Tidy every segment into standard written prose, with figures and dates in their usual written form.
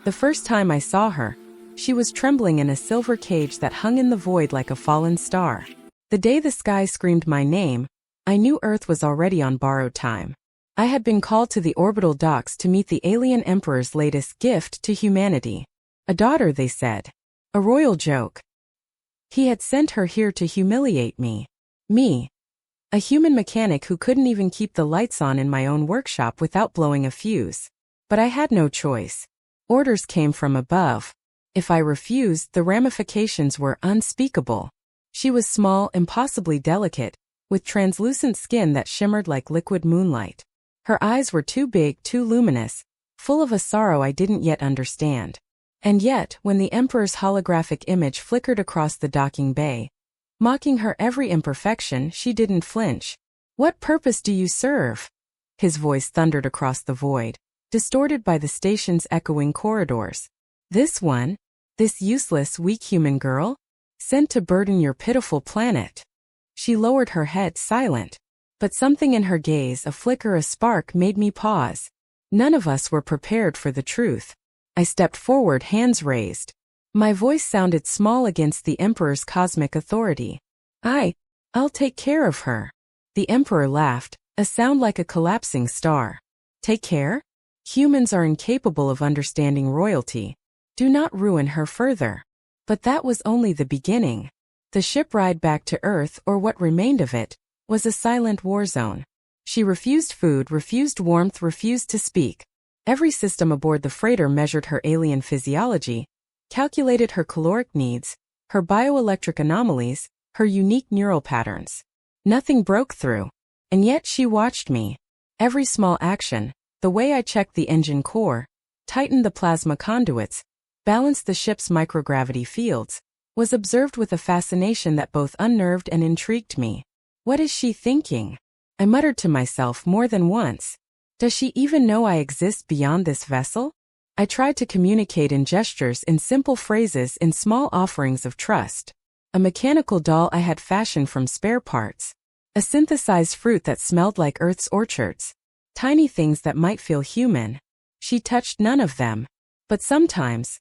The first time I saw her, she was trembling in a silver cage that hung in the void like a fallen star. The day the sky screamed my name, I knew Earth was already on borrowed time. I had been called to the orbital docks to meet the alien emperor's latest gift to humanity. A daughter, they said. A royal joke. He had sent her here to humiliate me. Me. A human mechanic who couldn't even keep the lights on in my own workshop without blowing a fuse. But I had no choice. Orders came from above. If I refused, the ramifications were unspeakable. She was small, impossibly delicate, with translucent skin that shimmered like liquid moonlight. Her eyes were too big, too luminous, full of a sorrow I didn't yet understand. And yet, when the Emperor's holographic image flickered across the docking bay, mocking her every imperfection, she didn't flinch. "What purpose do you serve?" His voice thundered across the void, distorted by the station's echoing corridors. "This one? This useless, weak human girl? Sent to burden your pitiful planet." She lowered her head, silent. But something in her gaze, a flicker, a spark, made me pause. None of us were prepared for the truth. I stepped forward, hands raised. My voice sounded small against the Emperor's cosmic authority. I'll take care of her." The Emperor laughed, a sound like a collapsing star. "Take care? Humans are incapable of understanding royalty. Do not ruin her further." But that was only the beginning. The ship ride back to Earth, or what remained of it, was a silent war zone. She refused food, refused warmth, refused to speak. Every system aboard the freighter measured her alien physiology, calculated her caloric needs, her bioelectric anomalies, her unique neural patterns. Nothing broke through. And yet she watched me. Every small action, the way I checked the engine core, tightened the plasma conduits, balanced the ship's microgravity fields, was observed with a fascination that both unnerved and intrigued me. "What is she thinking?" I muttered to myself more than once. "Does she even know I exist beyond this vessel?" I tried to communicate in gestures, in simple phrases, in small offerings of trust. A mechanical doll I had fashioned from spare parts. A synthesized fruit that smelled like Earth's orchards. Tiny things that might feel human. She touched none of them. But sometimes,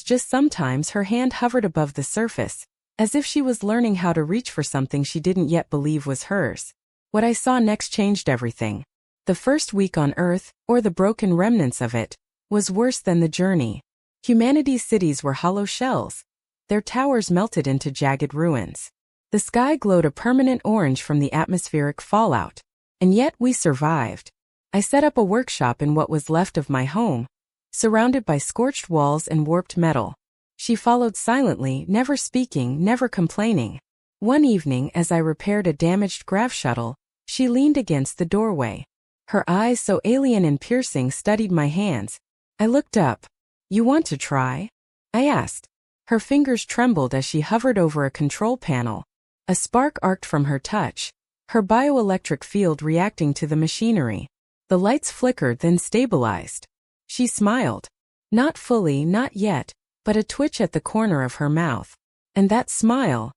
just sometimes, her hand hovered above the surface, as if she was learning how to reach for something she didn't yet believe was hers. What I saw next changed everything. The first week on Earth, or the broken remnants of it, was worse than the journey. Humanity's cities were hollow shells. Their towers melted into jagged ruins. The sky glowed a permanent orange from the atmospheric fallout. And yet we survived. I set up a workshop in what was left of my home, surrounded by scorched walls and warped metal. She followed silently, never speaking, never complaining. One evening, as I repaired a damaged grav shuttle, she leaned against the doorway. Her eyes, so alien and piercing, studied my hands. I looked up. "You want to try?" I asked. Her fingers trembled as she hovered over a control panel. A spark arced from her touch, her bioelectric field reacting to the machinery. The lights flickered, then stabilized. She smiled. Not fully, not yet, but a twitch at the corner of her mouth. And that smile,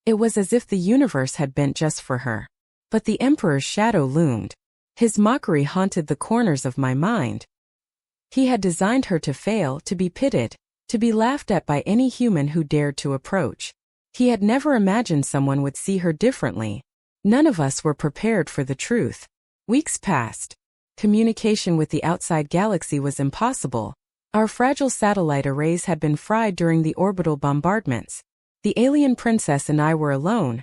it was as if the universe had bent just for her. But the Emperor's shadow loomed. His mockery haunted the corners of my mind. He had designed her to fail, to be pitted, to be laughed at by any human who dared to approach. He had never imagined someone would see her differently. None of us were prepared for the truth. Weeks passed. Communication with the outside galaxy was impossible. Our fragile satellite arrays had been fried during the orbital bombardments. The alien princess and I were alone,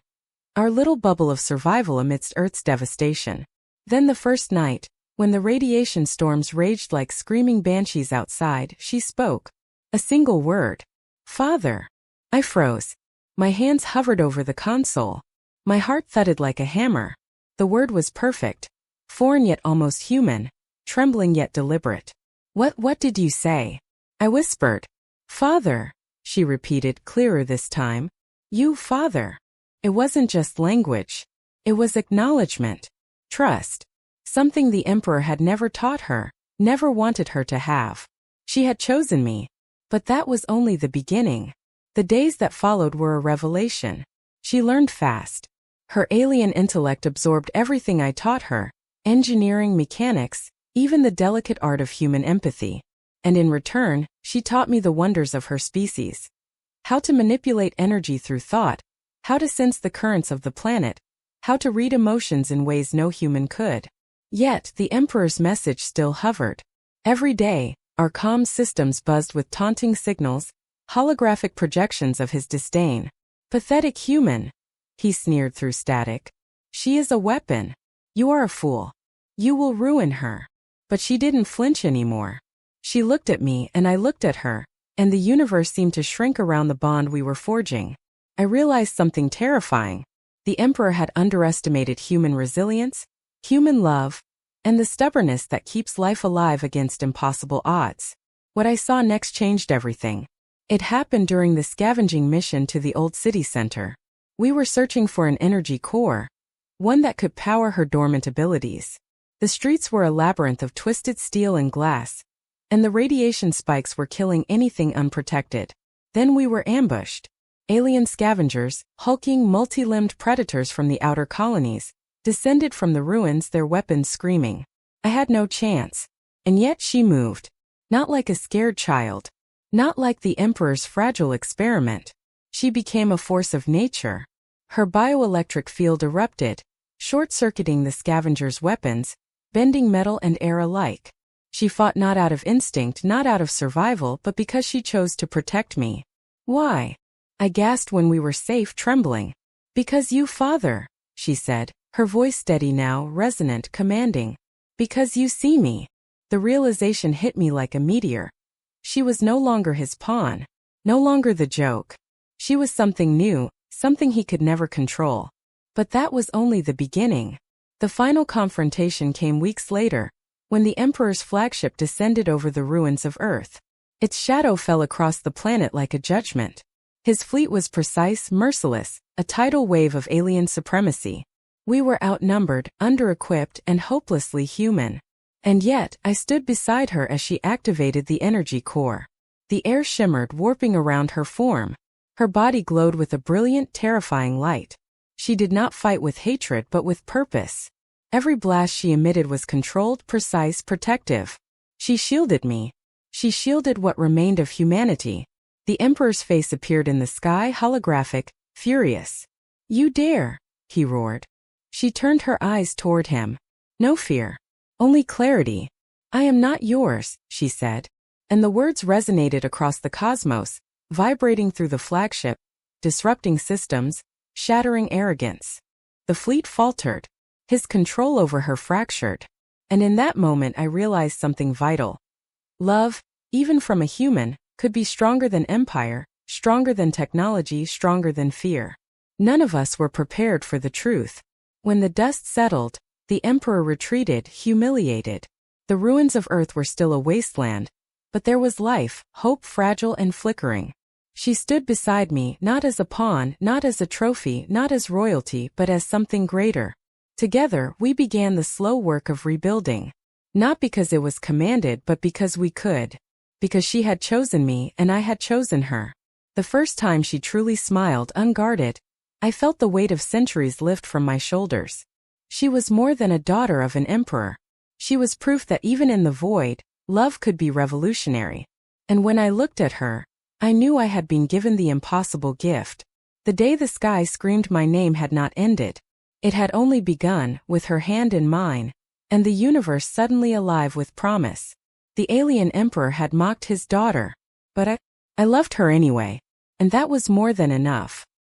our little bubble of survival amidst Earth's devastation. Then the first night, when the radiation storms raged like screaming banshees outside, she spoke. A single word. "Father." I froze. My hands hovered over the console. My heart thudded like a hammer. The word was perfect. Foreign yet almost human. Trembling yet deliberate. What did you say?" I whispered. "Father," she repeated, clearer this time. "You, father." It wasn't just language. It was acknowledgement. Trust. Something the Emperor had never taught her, never wanted her to have. She had chosen me. But that was only the beginning. The days that followed were a revelation. She learned fast. Her alien intellect absorbed everything I taught her, engineering, mechanics, even the delicate art of human empathy. And in return, she taught me the wonders of her species. How to manipulate energy through thought, how to sense the currents of the planet, how to read emotions in ways no human could. Yet, the Emperor's message still hovered. Every day, our comm systems buzzed with taunting signals, holographic projections of his disdain. Pathetic human, he sneered through static. She is a weapon. You are a fool. You will ruin her. But she didn't flinch anymore. She looked at me and I looked at her, and the universe seemed to shrink around the bond we were forging. I realized something terrifying. The Emperor had underestimated human resilience, human love, and the stubbornness that keeps life alive against impossible odds. What I saw next changed everything. It happened during the scavenging mission to the old city center. We were searching for an energy core, one that could power her dormant abilities. The streets were a labyrinth of twisted steel and glass, and the radiation spikes were killing anything unprotected. Then we were ambushed. Alien scavengers, hulking multi-limbed predators from the outer colonies, descended from the ruins, their weapons screaming. I had no chance. And yet she moved. Not like a scared child. Not like the Emperor's fragile experiment. She became a force of nature. Her bioelectric field erupted, short-circuiting the scavengers' weapons, bending metal and air alike. She fought not out of instinct, not out of survival, but because she chose to protect me. Why? I gasped when we were safe, trembling. Because you, Father, she said, her voice steady now, resonant, commanding. Because you see me. The realization hit me like a meteor. She was no longer his pawn, no longer the joke. She was something new, something he could never control. But that was only the beginning. The final confrontation came weeks later, when the Emperor's flagship descended over the ruins of Earth. Its shadow fell across the planet like a judgment. His fleet was precise, merciless, a tidal wave of alien supremacy. We were outnumbered, under-equipped, and hopelessly human. And yet, I stood beside her as she activated the energy core. The air shimmered, warping around her form. Her body glowed with a brilliant, terrifying light. She did not fight with hatred but with purpose. Every blast she emitted was controlled, precise, protective. She shielded me. She shielded what remained of humanity. The Emperor's face appeared in the sky, holographic, furious. You dare, he roared. She turned her eyes toward him. No fear. Only clarity. I am not yours, she said. And the words resonated across the cosmos, vibrating through the flagship, disrupting systems, shattering arrogance. The fleet faltered. His control over her fractured. And in that moment I realized something vital. Love, even from a human, could be stronger than empire, stronger than technology, stronger than fear. None of us were prepared for the truth. When the dust settled, the Emperor retreated, humiliated. The ruins of Earth were still a wasteland, but there was life, hope fragile and flickering. She stood beside me, not as a pawn, not as a trophy, not as royalty, but as something greater. Together, we began the slow work of rebuilding. Not because it was commanded, but because we could. Because she had chosen me, and I had chosen her. The first time she truly smiled, unguarded, I felt the weight of centuries lift from my shoulders. She was more than a daughter of an emperor. She was proof that even in the void, love could be revolutionary. And when I looked at her, I knew I had been given the impossible gift. The day the sky screamed my name had not ended. It had only begun, with her hand in mine, and the universe suddenly alive with promise. The alien emperor had mocked his daughter, but I loved her anyway, and that was more than enough.